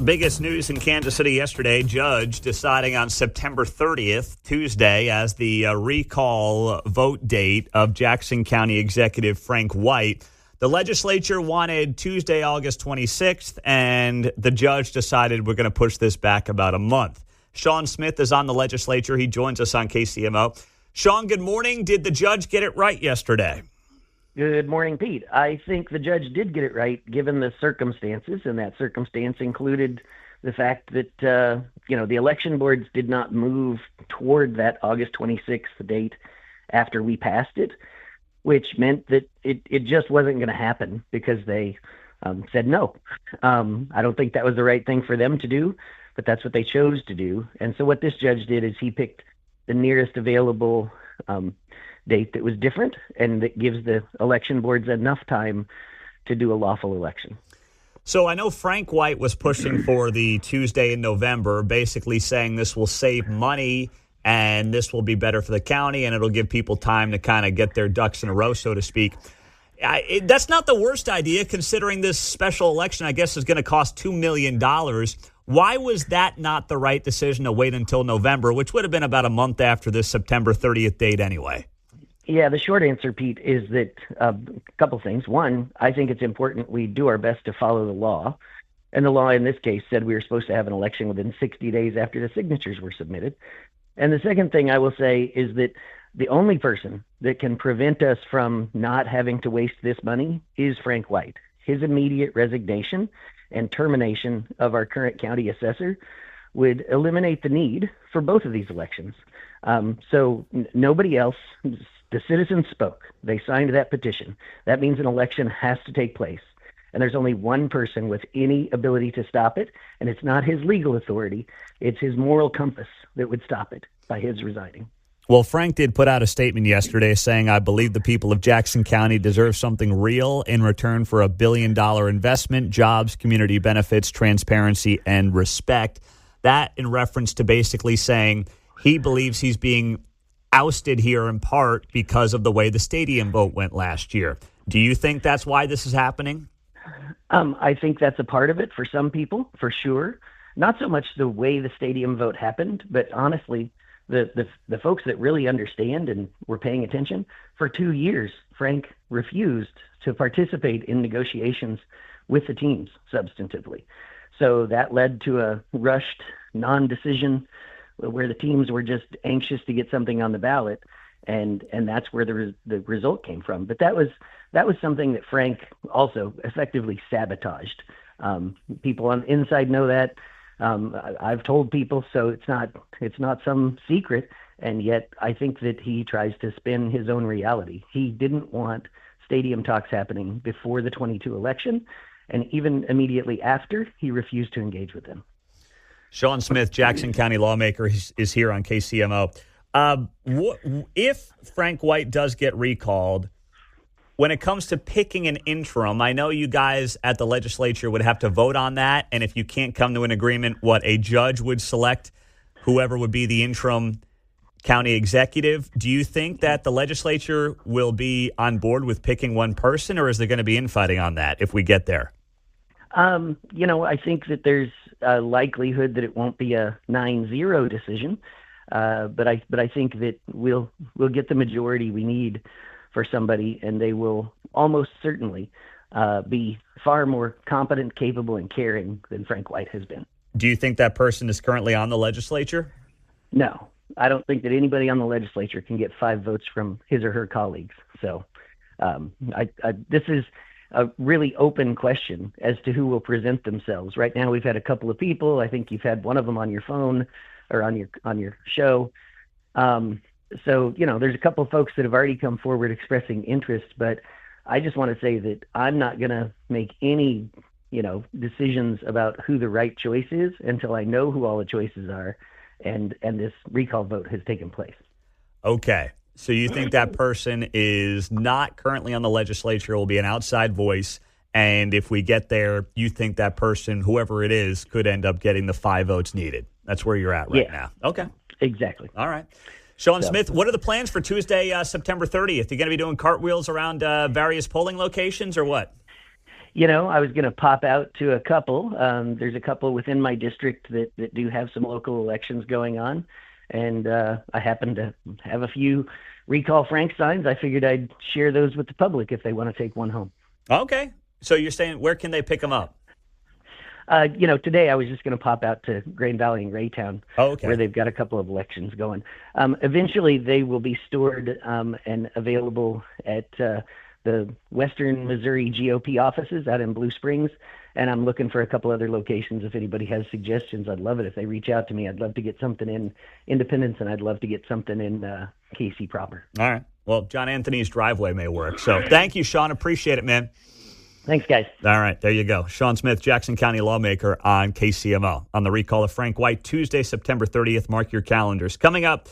Biggest news in Kansas City yesterday, judge deciding on September 30th, Tuesday, as the recall vote date of Jackson County Executive Frank White. The legislature wanted Tuesday, August 26th, and the judge decided we're going to push this back about a month. Sean Smith is on the legislature. He joins us on KCMO. Sean, good morning. Did the judge get it right yesterday? Good morning, Pete. I think the judge did get it right, given the circumstances, and that circumstance included the fact that, the election boards did not move toward that August 26th date after we passed it, which meant that it just wasn't going to happen because they said no. I don't think that was the right thing for them to do, but that's what they chose to do. And so what this judge did is he picked the nearest available date that was different and that gives the election boards enough time to do a lawful election. So I know Frank White was pushing for the Tuesday in November, basically saying this will save money and this will be better for the county and it'll give people time to kind of get their ducks in a row, so to speak. That's not the worst idea, considering this special election, I guess, is going to cost $2 million. Why was that not the right decision to wait until November, which would have been about a month after this September 30th date anyway? Yeah, the short answer, Pete, is that a couple things. One, I think it's important we do our best to follow the law. And the law in this case said we were supposed to have an election within 60 days after the signatures were submitted. And the second thing I will say is that the only person that can prevent us from not having to waste this money is Frank White. His immediate resignation and termination of our current county assessor would eliminate the need for both of these elections. So nobody else. The citizens spoke. They signed that petition. That means an election has to take place. And there's only one person with any ability to stop it, and it's not his legal authority. It's his moral compass that would stop it by his resigning. Well, Frank did put out a statement yesterday saying, I believe the people of Jackson County deserve something real in return for $1 billion investment, jobs, community benefits, transparency, and respect. That in reference to basically saying he believes he's being ousted here in part because of the way the stadium vote went last year. Do you think that's why this is happening? I think that's a part of it for some people, for sure. Not so much the way the stadium vote happened, but honestly, the folks that really understand and were paying attention, for 2 years, Frank refused to participate in negotiations with the teams substantively. So that led to a rushed non-decision where the teams were just anxious to get something on the ballot, and that's where the result came from. But that was something that Frank also effectively sabotaged. People on the inside know that. I've told people, so it's not some secret. And yet, I think that he tries to spin his own reality. He didn't want stadium talks happening before the 22 election, and even immediately after, he refused to engage with them. Sean Smith, Jackson County lawmaker, is here on KCMO. If Frank White does get recalled, when it comes to picking an interim, I know you guys at the legislature would have to vote on that, and if you can't come to an agreement, a judge would select whoever would be the interim county executive. Do you think that the legislature will be on board with picking one person, or is there going to be infighting on that if we get there? I think that there's a likelihood that it won't be a 9-0 decision, but I think that we'll get the majority we need for somebody, and they will almost certainly be far more competent, capable, and caring than Frank White has been. Do you think that person is currently on the legislature? No, I don't think that anybody on the legislature can get 5 votes from his or her colleagues. So this is a really open question as to who will present themselves. Right now, we've had a couple of people. I think you've had one of them on your phone or on your show. So, there's a couple of folks that have already come forward expressing interest, but I just want to say that I'm not going to make any, decisions about who the right choice is until I know who all the choices are and this recall vote has taken place. Okay. So you think that person is not currently on the legislature, will be an outside voice, and if we get there, you think that person, whoever it is, could end up getting the 5 votes needed. That's where you're at right now. Okay. Exactly. All right. Sean Smith, what are the plans for Tuesday, September 30th? You going to be doing cartwheels around various polling locations or what? I was going to pop out to a couple. There's a couple within my district that do have some local elections going on. And I happen to have a few Recall Frank signs. I figured I'd share those with the public if they want to take one home. Okay. So you're saying, where can they pick them up? Today I was just going to pop out to Grain Valley and Raytown, where they've got a couple of elections going. Eventually, they will be stored and available at the Western Missouri GOP offices out in Blue Springs. And I'm looking for a couple other locations. If anybody has suggestions, I'd love it if they reach out to me. I'd love to get something in Independence, and I'd love to get something in KC proper. All right. Well, John Anthony's driveway may work. So thank you, Sean. Appreciate it, man. Thanks, guys. All right, there you go. Sean Smith, Jackson County lawmaker on KCMO on the recall of Frank White, Tuesday, September 30th. Mark your calendars. Coming up,